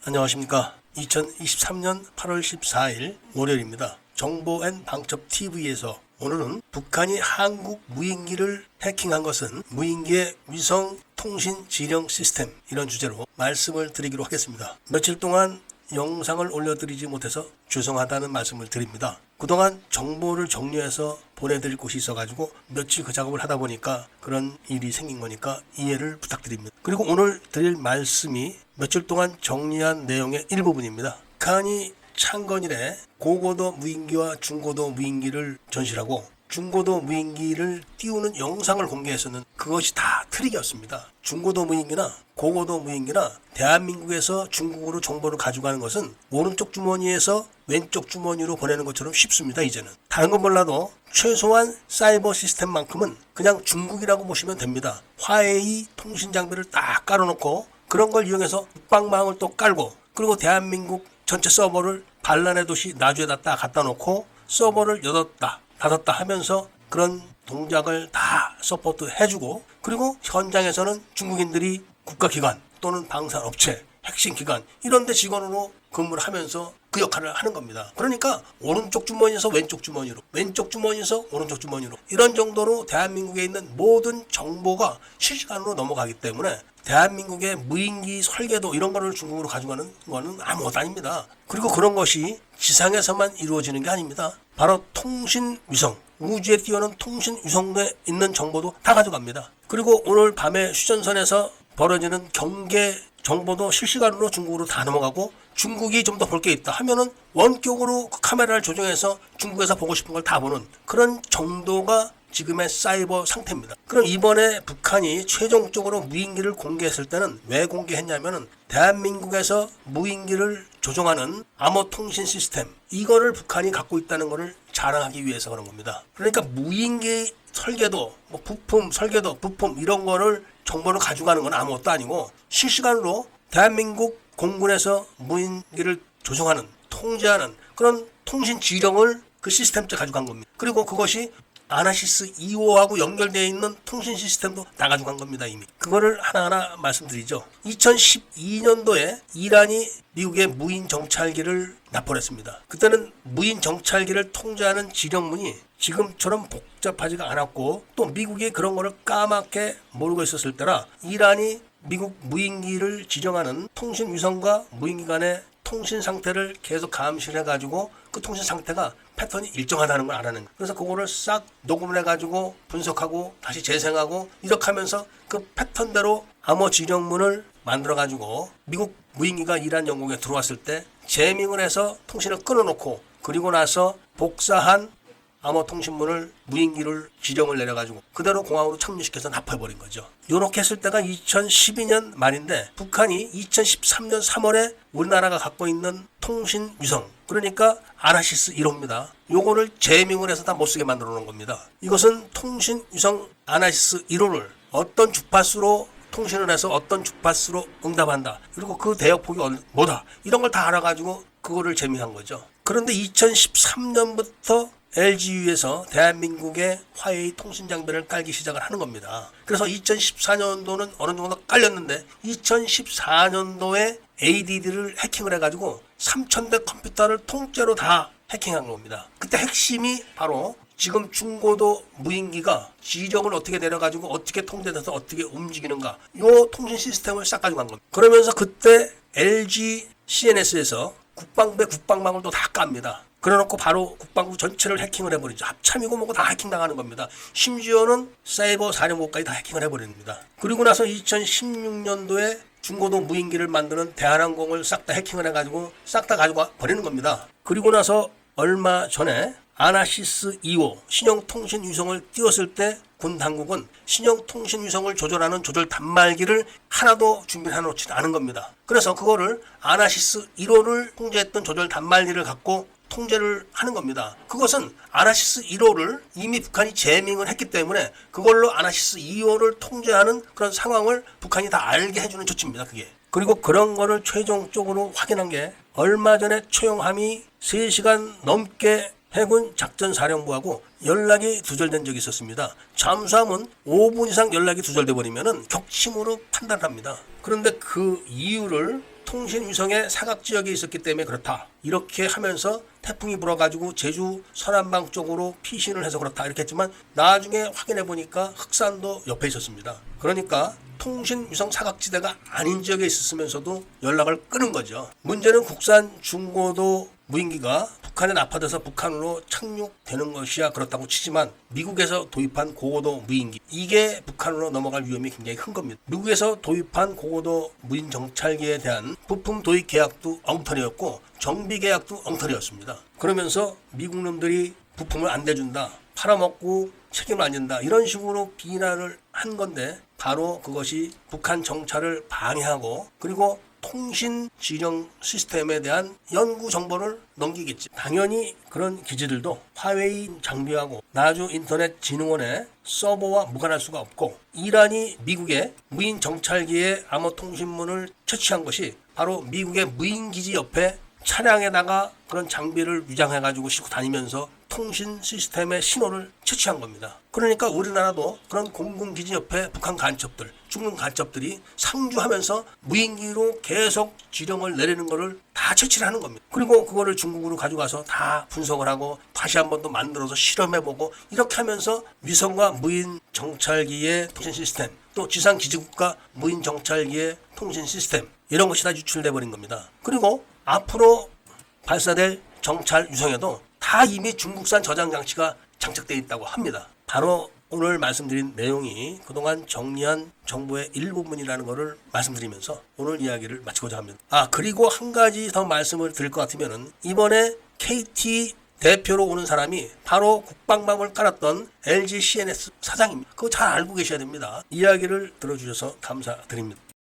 안녕하십니까. 2023년 8월 14일 월요일입니다. 정보앤방첩TV에서 오늘은 북한이 한국 무인기를 해킹한 것은 무인기의 위성 통신 지령 시스템, 이런 주제로 말씀을 드리기로 하겠습니다. 며칠 동안 영상을 올려드리지 못해서 죄송하다는 말씀을 드립니다. 그동안 정보를 정리해서 보내드릴 곳이 있어가지고 며칠 그 작업을 하다 보니까 그런 일이 생긴 거니까 이해를 부탁드립니다. 그리고 오늘 드릴 말씀이 며칠 동안 정리한 내용의 일부분입니다. 북한이 창건 이래 고고도 무인기와 중고도 무인기를 전시하고 중고도 무인기를 띄우는 영상을 공개했었는데 그것이 다 트릭이었습니다. 중고도 무인기나 고고도 무인기나 대한민국에서 중국으로 정보를 가져가는 것은 오른쪽 주머니에서 왼쪽 주머니로 보내는 것처럼 쉽습니다. 이제는 다른 건 몰라도 최소한 사이버 시스템만큼은 그냥 중국이라고 보시면 됩니다. 화웨이 통신 장비를 딱 깔아놓고 그런 걸 이용해서 국방망을 또 깔고, 그리고 대한민국 전체 서버를 반란의 도시 나주에다 딱 갖다 놓고 서버를 열었다 닫았다 하면서 그런 동작을 다 서포트 해주고, 그리고 현장에서는 중국인들이 국가기관 또는 방산업체, 핵심기관 이런 데 직원으로 근무를 하면서 그 역할을 하는 겁니다. 그러니까 오른쪽 주머니에서 왼쪽 주머니로, 왼쪽 주머니에서 오른쪽 주머니로, 이런 정도로 대한민국에 있는 모든 정보가 실시간으로 넘어가기 때문에 대한민국의 무인기 설계도 이런 거를 중국으로 가져가는 거는 아무것도 아닙니다. 그리고 그런 것이 지상에서만 이루어지는 게 아닙니다. 바로 통신위성, 우주에 띄우는 통신위성에 있는 정보도 다 가져갑니다. 그리고 오늘 밤에 휴전선에서 벌어지는 경계 정보도 실시간으로 중국으로 다 넘어가고, 중국이 좀 더 볼 게 있다 하면은 원격으로 그 카메라를 조정해서 중국에서 보고 싶은 걸 다 보는 그런 정도가 지금의 사이버 상태입니다. 그럼 이번에 북한이 최종적으로 무인기를 공개했을 때는 왜 공개했냐면은 대한민국에서 무인기를 조종하는 암호 통신 시스템, 이거를 북한이 갖고 있다는 것을 자랑하기 위해서 그런 겁니다. 그러니까 무인기 설계도, 부품 설계도, 부품 이런 거를 정보를 가져가는 건 아무것도 아니고 실시간으로 대한민국 공군에서 무인기를 조종하는, 통제하는 그런 통신 지령을 그 시스템째 가져간 겁니다. 그리고 그것이 아나시스 2호하고 연결되어 있는 통신 시스템도 다 가져간 겁니다. 이미 그거를 하나하나 말씀드리죠. 2012년도에 이란이 미국의 무인 정찰기를 납포했습니다. 그때는 무인 정찰기를 통제하는 지령문이 지금처럼 복잡하지가 않았고, 또 미국이 그런 거를 까맣게 모르고 있었을 때라 이란이 미국 무인기를 지정하는 통신 위성과 무인기 간의 통신 상태를 계속 감시를 해가지고 그 통신 상태가 패턴이 일정하다는 걸 알아낸 거예요. 그래서 그거를 싹 녹음을 해가지고 분석하고 다시 재생하고 이렇게 하면서 그 패턴대로 암호 지령문을 만들어가지고 미국 무인기가 이란 영공에 들어왔을 때 재밍을 해서 통신을 끊어놓고, 그리고 나서 복사한 암호 통신문을 무인기를 지령을 내려가지고 그대로 공항으로 착륙시켜서 납포해버린 거죠. 요렇게 했을 때가 2012년 말인데, 북한이 2013년 3월에 우리나라가 갖고 있는 통신 위성, 그러니까 아나시스 1호입니다. 요거를 재밍을 해서 다 못쓰게 만들어 놓은 겁니다. 이것은 통신 위성 아나시스 1호를 어떤 주파수로 통신을 해서 어떤 주파수로 응답한다, 그리고 그 대역폭이 뭐다, 이런 걸 다 알아가지고 그거를 재밍한 거죠. 그런데 2013년부터 LGU에서 대한민국의 화웨이 통신 장비를 깔기 시작을 하는 겁니다. 그래서 2014년도는 어느 정도 깔렸는데 2014년도에 ADD를 해킹을 해가지고 3,000대 컴퓨터를 통째로 다 해킹한 겁니다. 그때 핵심이 바로 지금 중고도 무인기가 지령을 어떻게 내려가지고 어떻게 통제돼서 어떻게 움직이는가, 이 통신 시스템을 싹 가지고 간 겁니다. 그러면서 그때 LG CNS에서 국방부의 국방망을 또 다 깝니다. 그래놓고 바로 국방부 전체를 해킹을 해버리죠. 합참이고 뭐고 다 해킹당하는 겁니다. 심지어는 사이버 사령부까지 다 해킹을 해버립니다. 그리고 나서 2016년도에 중고도 무인기를 만드는 대한항공을 싹 다 해킹을 해가지고 싹 다 가지고 버리는 겁니다. 그리고 나서 얼마 전에 아나시스 2호 신형통신 위성을 띄웠을 때 군 당국은 신형통신 위성을 조절하는 조절 단말기를 하나도 준비해 놓지 않은 겁니다. 그래서 그거를 아나시스 1호를 통제했던 조절 단말기를 갖고 통제를 하는 겁니다. 그것은 아나시스 1호를 이미 북한이 재밍을 했기 때문에 그걸로 아나시스 2호를 통제하는 그런 상황을 북한이 다 알게 해주는 조치입니다. 그게. 그리고 그런 거를 최종적으로 확인한 게 얼마 전에 최용함이 3시간 넘게 해군 작전사령부하고 연락이 두절된 적이 있었습니다. 잠수함은 5분 이상 연락이 두절돼 버리면 격침으로 판단합니다. 그런데 그 이유를 통신 위성의 사각 지역에 있었기 때문에 그렇다. 이렇게 하면서 태풍이 불어가지고 제주 서남방 쪽으로 피신을 해서 그렇다. 이렇게 했지만 나중에 확인해 보니까 흑산도 옆에 있었습니다. 그러니까 통신 위성 사각지대가 아닌 지역에 있었으면서도 연락을 끊은 거죠. 문제는 국산 중고도 무인기가 북한에 납파돼서 북한으로 착륙되는 것이야 그렇다고 치지만 미국에서 도입한 고고도 무인기 이게 북한으로 넘어갈 위험이 굉장히 큰 겁니다. 미국에서 도입한 고고도 무인 정찰기에 대한 부품 도입 계약도 엉터리였고 정비 계약도 엉터리였습니다. 그러면서 미국 놈들이 부품을 안 대준다, 팔아먹고 책임을 안 진다 이런 식으로 비난을 한 건데 바로 그것이 북한 정찰을 방해하고 그리고 통신 지령 시스템에 대한 연구 정보를 넘기겠지. 당연히 그런 기지들도 화웨이 장비하고 나주 인터넷 진흥원의 서버와 무관할 수가 없고 이란이 미국의 무인 정찰기에 암호 통신문을 채취한 것이 바로 미국의 무인기지 옆에 차량에다가 그런 장비를 위장해가지고 싣고 다니면서 통신 시스템의 신호를 채취한 겁니다. 그러니까 우리나라도 그런 공군기지 옆에 북한 간첩들, 중국 간첩들이 상주하면서 무인기로 계속 지령을 내리는 거를 다 채취를 하는 겁니다. 그리고 그거를 중국으로 가져가서 다 분석을 하고 다시 한 번 더 만들어서 실험해보고 이렇게 하면서 위성과 무인 정찰기의 통신 시스템 또 지상기지국가 무인 정찰기의 통신 시스템 이런 것이 다 유출돼 버린 겁니다. 그리고 앞으로 발사될 정찰 위성에도 다 이미 중국산 저장 장치가 장착되어 있다고 합니다. 바로 오늘 말씀드린 내용이 그동안 정리한 정보의 일부분이라는 것을 말씀드리면서 오늘 이야기를 마치고자 합니다. 그리고 한 가지 더 말씀을 드릴 것 같으면은 이번에 KT 대표로 오는 사람이 바로 국방망을 깔았던 LG CNS 사장입니다. 그거 잘 알고 계셔야 됩니다. 이야기를 들어주셔서 감사드립니다.